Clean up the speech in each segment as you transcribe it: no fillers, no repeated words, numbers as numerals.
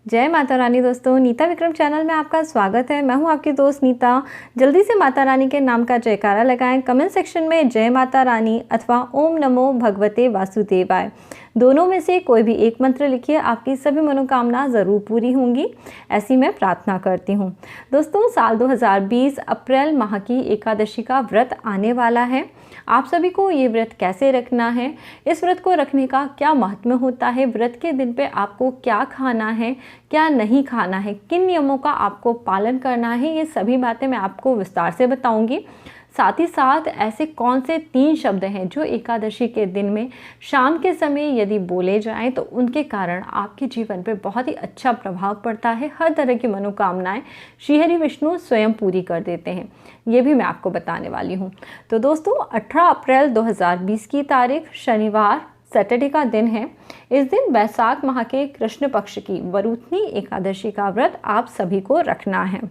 जय माता रानी। दोस्तों, नीता विक्रम चैनल में आपका स्वागत है। मैं हूं आपकी दोस्त नीता। जल्दी से माता रानी के नाम का जयकारा लगाएं। कमेंट सेक्शन में जय माता रानी अथवा ओम नमो भगवते वासुदेवाय, दोनों में से कोई भी एक मंत्र लिखिए। आपकी सभी मनोकामना ज़रूर पूरी होंगी, ऐसी मैं प्रार्थना करती हूँ। दोस्तों, साल 2020 अप्रैल माह की एकादशी का व्रत आने वाला है। आप सभी को ये व्रत कैसे रखना है, इस व्रत को रखने का क्या महत्व होता है, व्रत के दिन पे आपको क्या खाना है, क्या नहीं खाना है, किन नियमों का आपको पालन करना है, ये सभी बातें मैं आपको विस्तार से बताऊंगी। साथ ही साथ ऐसे कौन से 3 शब्द हैं जो एकादशी के दिन में शाम के समय यदि बोले जाएं तो उनके कारण आपके जीवन पे बहुत ही अच्छा प्रभाव पड़ता है। हर तरह की मनोकामनाएं श्रीहरि विष्णु स्वयं पूरी कर देते हैं, ये भी मैं आपको बताने वाली हूँ। तो दोस्तों, 18 अप्रैल 2020 की तारीख शनिवार सैटरडे का दिन है। इस दिन वैशाख माह के कृष्ण पक्ष की वरुथनी एकादशी का व्रत आप सभी को रखना है।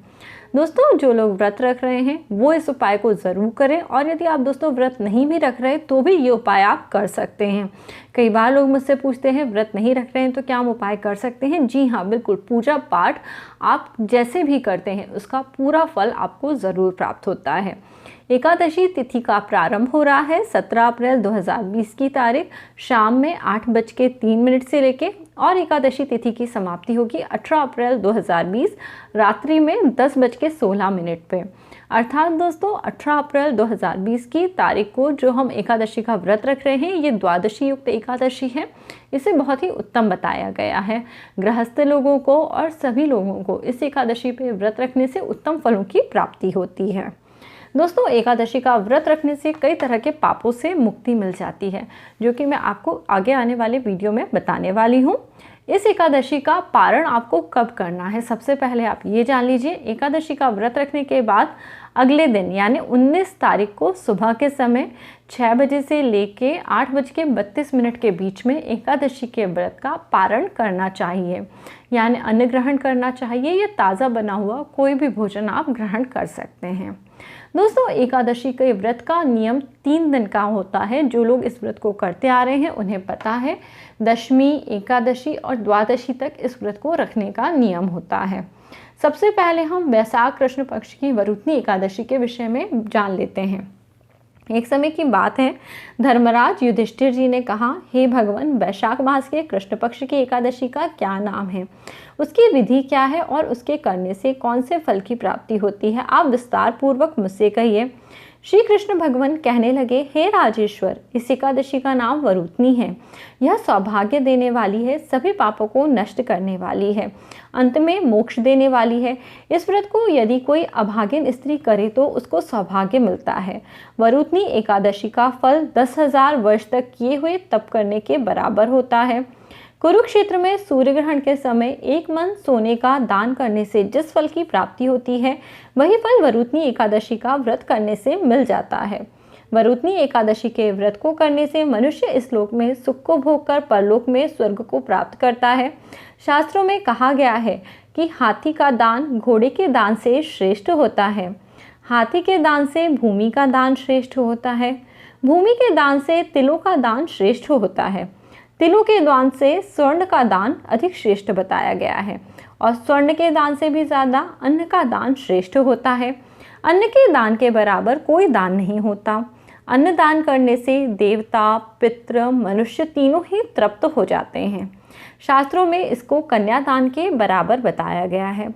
दोस्तों, जो लोग व्रत रख रहे हैं वो इस उपाय को ज़रूर करें, और यदि आप दोस्तों व्रत नहीं भी रख रहे तो भी ये उपाय आप कर सकते हैं। कई बार लोग मुझसे पूछते हैं व्रत नहीं रख रहे हैं तो क्या हम उपाय कर सकते हैं। जी हाँ, बिल्कुल। पूजा पाठ आप जैसे भी करते हैं उसका पूरा फल आपको ज़रूर प्राप्त होता है। एकादशी तिथि का प्रारंभ हो रहा है 17 अप्रैल 2020 की तारीख शाम में 8:03 से लेके, और एकादशी तिथि की समाप्ति होगी 18 अप्रैल 2020 रात्रि में 10:16 पे। अर्थात दोस्तों, 18 अप्रैल 2020 की तारीख को जो हम एकादशी का व्रत रख रहे हैं, ये द्वादशी युक्त एकादशी है। इसे बहुत ही उत्तम बताया गया है। गृहस्थ लोगों को और सभी लोगों को इस एकादशी पे व्रत रखने से उत्तम फलों की प्राप्ति होती है। दोस्तों, एकादशी का व्रत रखने से कई तरह के पापों से मुक्ति मिल जाती है, जो कि मैं आपको आगे आने वाले वीडियो में बताने वाली हूँ। इस एकादशी का पारण आपको कब करना है, सबसे पहले आप ये जान लीजिए। एकादशी का व्रत रखने के बाद अगले दिन यानी 19 तारीख को सुबह के समय 6 बजे से लेके 8:32 के बीच में एकादशी के व्रत का पारण करना चाहिए, यानी अन्न ग्रहण करना चाहिए। ये ताज़ा बना हुआ कोई भी भोजन आप ग्रहण कर सकते हैं। दोस्तों, एकादशी के व्रत का नियम 3 दिन का होता है। जो लोग इस व्रत को करते आ रहे हैं उन्हें पता है, दशमी, एकादशी और द्वादशी तक इस व्रत को रखने का नियम होता है। सबसे पहले हम वैशाख कृष्ण पक्ष की वरुथनी एकादशी के विषय में जान लेते हैं। एक समय की बात है, धर्मराज युधिष्ठिर जी ने कहा, हे भगवान, वैशाख मास के कृष्ण पक्ष की एकादशी का क्या नाम है, उसकी विधि क्या है और उसके करने से कौन से फल की प्राप्ति होती है, आप विस्तार पूर्वक मुझसे कहिए। श्री कृष्ण भगवान कहने लगे, हे राजेश्वर, इस एकादशी का नाम वरुथनी है। यह सौभाग्य देने वाली है, सभी पापों को नष्ट करने वाली है, अंत में मोक्ष देने वाली है। इस व्रत को यदि कोई अभागिन स्त्री करे तो उसको सौभाग्य मिलता है। वरुथनी एकादशी का फल 10,000 वर्ष तक किए हुए तप करने के बराबर होता है। कुरुक्षेत्र में सूर्य ग्रहण के समय 1 मन सोने का दान करने से जिस फल की प्राप्ति होती है, वही फल वरुथनी एकादशी का व्रत करने से मिल जाता है। वरुथनी एकादशी के व्रत को करने से मनुष्य इस लोक में सुख को भोग कर परलोक में स्वर्ग को प्राप्त करता है। शास्त्रों में कहा गया है कि हाथी का दान घोड़े के दान से श्रेष्ठ होता है, हाथी के दान से भूमि का दान श्रेष्ठ होता है, भूमि के दान से तिलों का दान श्रेष्ठ होता है, तिलों के दान से स्वर्ण का दान अधिक श्रेष्ठ बताया गया है, और स्वर्ण के दान से भी ज़्यादा अन्न का दान श्रेष्ठ होता है। अन्न के दान के बराबर कोई दान नहीं होता। अन्न दान करने से देवता, पितृ, मनुष्य तीनों ही तृप्त हो जाते हैं। शास्त्रों में इसको कन्यादान के बराबर बताया गया है।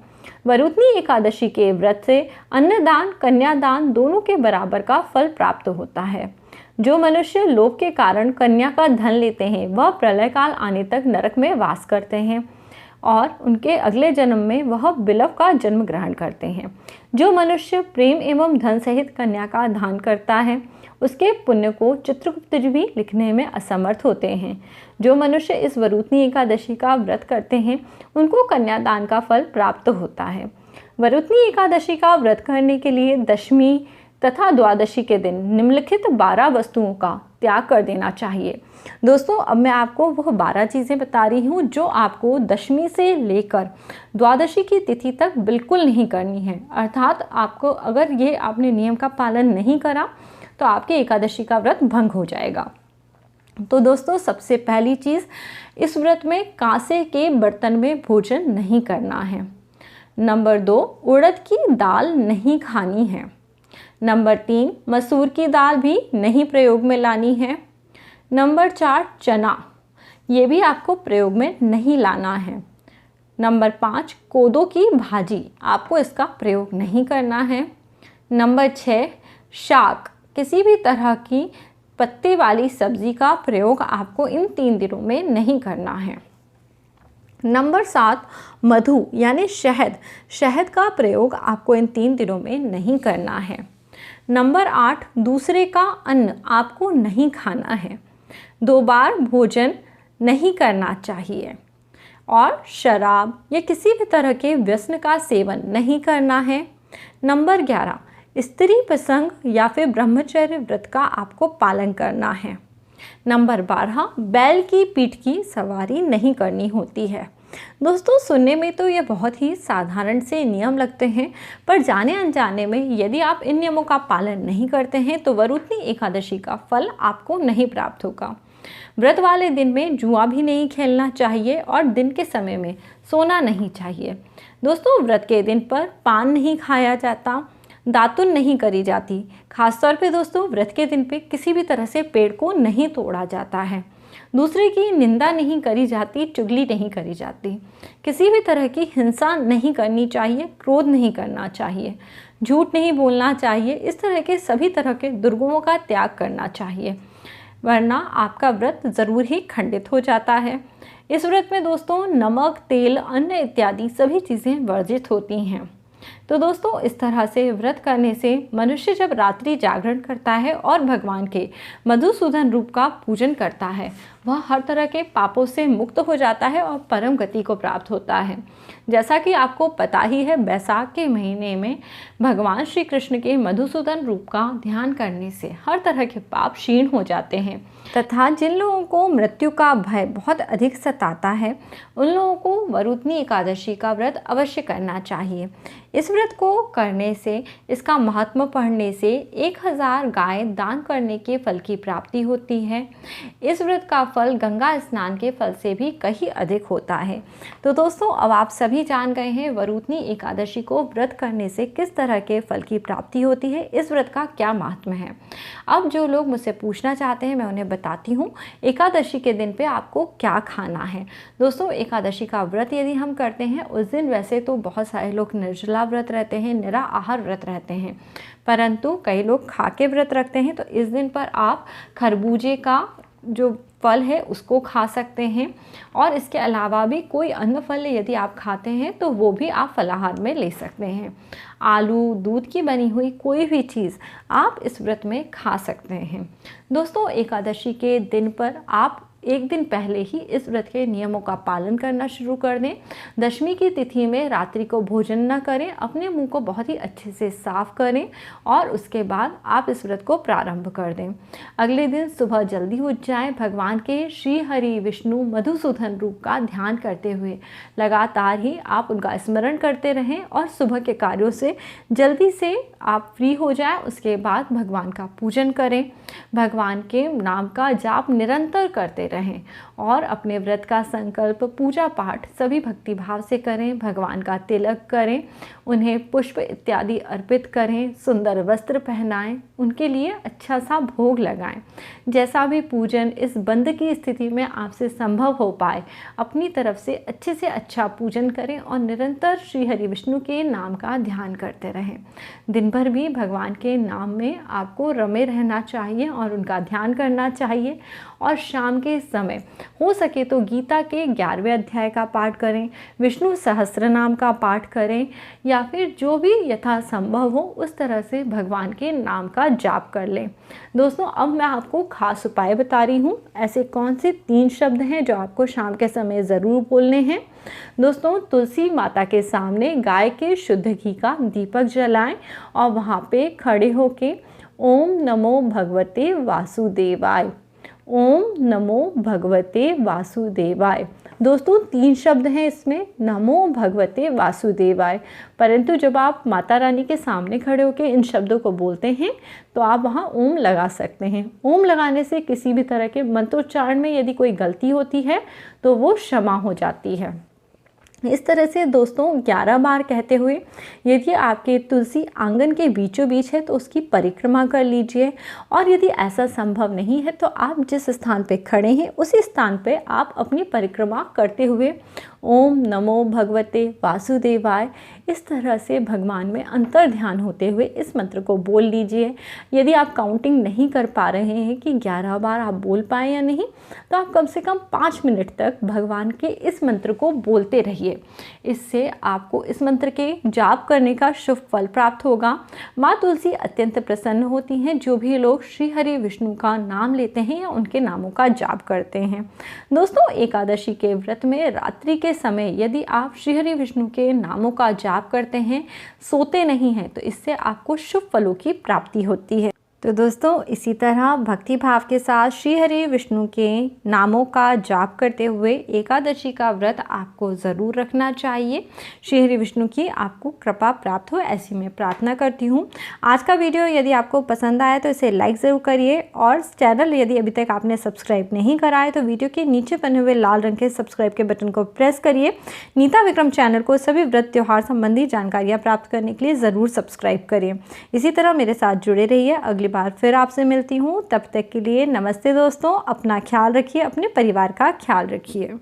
वरुथनी एकादशी के व्रत से अन्नदान, कन्यादान दोनों के बराबर का फल प्राप्त होता है। जो मनुष्य लोभ के कारण कन्या का धन लेते हैं वह प्रलय काल आने तक नरक में वास करते हैं, और उनके अगले जन्म में वह बिलव का जन्म ग्रहण करते हैं। जो मनुष्य प्रेम एवं धन सहित कन्या का दान करता है उसके पुण्य को चित्रगुप्त जी भी लिखने में असमर्थ होते हैं। जो मनुष्य इस वरुथनी एकादशी का व्रत करते हैं उनको कन्यादान का फल प्राप्त होता है। वरुथनी एकादशी का व्रत करने के लिए दशमी तथा द्वादशी के दिन निम्नलिखित 12 वस्तुओं का त्याग कर देना चाहिए। दोस्तों, अब मैं आपको वह 12 चीज़ें बता रही हूँ जो आपको दशमी से लेकर द्वादशी की तिथि तक बिल्कुल नहीं करनी है। अर्थात आपको अगर ये आपने नियम का पालन नहीं करा तो आपके एकादशी का व्रत भंग हो जाएगा। तो दोस्तों सबसे पहली चीज़, इस व्रत में कांसे के बर्तन में भोजन नहीं करना है। नंबर 2, उड़द की दाल नहीं खानी है। नंबर 3, मसूर की दाल भी नहीं प्रयोग में लानी है। नंबर 4, चना, ये भी आपको प्रयोग में नहीं लाना है। नंबर 5, कोदो की भाजी, आपको इसका प्रयोग नहीं करना है। नंबर 6, शाक, किसी भी तरह की पत्ते वाली सब्जी का प्रयोग आपको इन 3 दिनों में नहीं करना है। नंबर 7, मधु यानी शहद, शहद का प्रयोग आपको इन 3 दिनों में नहीं करना है। नंबर 8, दूसरे का अन्न आपको नहीं खाना है। 2 बार भोजन नहीं करना चाहिए और शराब या किसी भी तरह के व्यसन का सेवन नहीं करना है। नंबर 11, स्त्री प्रसंग या फिर ब्रह्मचर्य व्रत का आपको पालन करना है। नंबर 12, बैल की पीठ की सवारी नहीं करनी होती है। दोस्तों सुनने में तो ये बहुत ही साधारण से नियम लगते हैं, पर जाने अनजाने में यदि आप इन नियमों का पालन नहीं करते हैं तो वरुणनी एकादशी का फल आपको नहीं प्राप्त होगा। व्रत वाले दिन में जुआ भी नहीं खेलना चाहिए और दिन के समय में सोना नहीं चाहिए। दोस्तों व्रत के दिन पर पान नहीं खाया जाता, दातुन नहीं करी जाती। खासतौर पे दोस्तों व्रत के दिन पे किसी भी तरह से पेड़ को नहीं तोड़ा जाता है। दूसरे की निंदा नहीं करी जाती, चुगली नहीं करी जाती। किसी भी तरह की हिंसा नहीं करनी चाहिए, क्रोध नहीं करना चाहिए, झूठ नहीं बोलना चाहिए। इस तरह के सभी तरह के दुर्गुणों का त्याग करना चाहिए, वरना आपका व्रत ज़रूर ही खंडित हो जाता है। इस व्रत में दोस्तों नमक, तेल, अन्न इत्यादि सभी चीज़ें वर्जित होती हैं। तो दोस्तों इस तरह से व्रत करने से मनुष्य जब रात्रि जागरण करता है और भगवान के मधुसूदन रूप का पूजन करता है, वह हर तरह के पापों से मुक्त हो जाता है और परम गति को प्राप्त होता है। जैसा कि आपको पता ही है, बैसाख के महीने में भगवान श्री कृष्ण के मधुसूदन रूप का ध्यान करने से हर तरह के पाप क्षीण हो जाते हैं, तथा जिन लोगों को मृत्यु का भय बहुत अधिक सताता है उन लोगों को वरुणनी एकादशी का व्रत अवश्य करना चाहिए। इस व्रत को करने से, इसका महत्व पढ़ने से 1000 गाय दान करने के फल की प्राप्ति होती है। इस व्रत का फल गंगा स्नान के फल से भी कहीं अधिक होता है। तो दोस्तों अब आप सभी जान गए हैं वरुणनी एकादशी को व्रत करने से किस तरह के फल की प्राप्ति होती है, इस व्रत का क्या महत्व है। अब जो लोग मुझसे पूछना चाहते हैं मैं उन्हें बताती हूँ एकादशी के दिन पे आपको क्या खाना है। दोस्तों एकादशी का व्रत यदि हम करते हैं उस दिन वैसे तो बहुत सारे लोग निर्जला व्रत रहते हैं, निरा आहार व्रत रहते हैं, परंतु कई लोग खा के व्रत रखते हैं। तो इस दिन पर आप खरबूजे का जो फल है उसको खा सकते हैं और इसके अलावा भी कोई अन्य फल यदि आप खाते हैं तो वो भी आप फलाहार में ले सकते हैं। आलू, दूध की बनी हुई कोई भी चीज़ आप इस व्रत में खा सकते हैं। दोस्तों एकादशी के दिन पर आप एक दिन पहले ही इस व्रत के नियमों का पालन करना शुरू कर दें। दशमी की तिथि में रात्रि को भोजन न करें, अपने मुंह को बहुत ही अच्छे से साफ करें और उसके बाद आप इस व्रत को प्रारंभ कर दें। अगले दिन सुबह जल्दी उठ जाएं, भगवान के श्री हरि विष्णु मधुसूदन रूप का ध्यान करते हुए लगातार ही आप उनका स्मरण करते रहें और सुबह के कार्यों से जल्दी से आप फ्री हो जाएं। उसके बाद भगवान का पूजन करें, भगवान के नाम का जाप निरंतर करते रहें और अपने व्रत का संकल्प, पूजा पाठ सभी भक्तिभाव से करें। भगवान का तिलक करें, उन्हें पुष्प इत्यादि अर्पित करें, सुंदर वस्त्र पहनाएं, उनके लिए अच्छा सा भोग लगाएं। जैसा भी पूजन इस बंद की स्थिति में आपसे संभव हो पाए अपनी तरफ से अच्छे से अच्छा पूजन करें और निरंतर श्री हरि विष्णु के नाम का ध्यान करते रहें। दिन भर भी भगवान के नाम में आपको रमे रहना चाहिए और उनका ध्यान करना चाहिए। और शाम के समय हो सके तो गीता के 11वें अध्याय का पाठ करें, विष्णु सहस्त्र नाम का पाठ करें या फिर जो भी यथासंभव हो उस तरह से भगवान के नाम का जाप कर लें। दोस्तों अब मैं आपको खास उपाय बता रही हूँ। ऐसे कौन से 3 शब्द हैं जो आपको शाम के समय ज़रूर बोलने हैं। दोस्तों तुलसी माता के सामने गाय के शुद्ध घी का दीपक जलाएं और वहाँ पे खड़े होके ओम नमो भगवते वासुदेवाय, ओम नमो भगवते वासुदेवाय दोस्तों 3 शब्द हैं इसमें, नमो भगवते वासुदेवाय। परंतु जब आप माता रानी के सामने खड़े होकर इन शब्दों को बोलते हैं तो आप वहाँ ओम लगा सकते हैं। ओम लगाने से किसी भी तरह के मंत्रोच्चारण में यदि कोई गलती होती है तो वो क्षमा हो जाती है। इस तरह से दोस्तों 11 बार कहते हुए यदि आपके तुलसी आंगन के बीचों बीच है तो उसकी परिक्रमा कर लीजिए, और यदि ऐसा संभव नहीं है तो आप जिस स्थान पे खड़े हैं उसी स्थान पे आप अपनी परिक्रमा करते हुए ओम नमो भगवते वासुदेवाय इस तरह से भगवान में अंतर ध्यान होते हुए इस मंत्र को बोल लीजिए। यदि आप काउंटिंग नहीं कर पा रहे हैं कि 11 बार आप बोल पाए या नहीं, तो आप कम से कम 5 मिनट तक भगवान के इस मंत्र को बोलते रहिए। इससे आपको इस मंत्र के जाप करने का शुभ फल प्राप्त होगा। माँ तुलसी अत्यंत प्रसन्न होती हैं जो भी लोग श्री हरि विष्णु का नाम लेते हैं या उनके नामों का जाप करते हैं। दोस्तों एकादशी के व्रत में रात्रि के समय यदि आप श्री हरि विष्णु के नामों का जाप करते हैं, सोते नहीं हैं, तो इससे आपको शुभ फलों की प्राप्ति होती है। तो दोस्तों इसी तरह भक्ति भाव के साथ श्री हरि विष्णु के नामों का जाप करते हुए एकादशी का व्रत आपको ज़रूर रखना चाहिए। श्री हरि विष्णु की आपको कृपा प्राप्त हो ऐसी मैं प्रार्थना करती हूँ। आज का वीडियो यदि आपको पसंद आया तो इसे लाइक ज़रूर करिए, और चैनल यदि अभी तक आपने सब्सक्राइब नहीं करा है तो वीडियो के नीचे बने हुए लाल रंग के सब्सक्राइब के बटन को प्रेस करिए। नीता विक्रम चैनल को सभी व्रत त्यौहार संबंधी जानकारियाँ प्राप्त करने के लिए ज़रूर सब्सक्राइब करिए। इसी तरह मेरे साथ जुड़े रहिए। अगली बार फिर आपसे मिलती हूँ, तब तक के लिए नमस्ते दोस्तों। अपना ख्याल रखिए, अपने परिवार का ख्याल रखिए।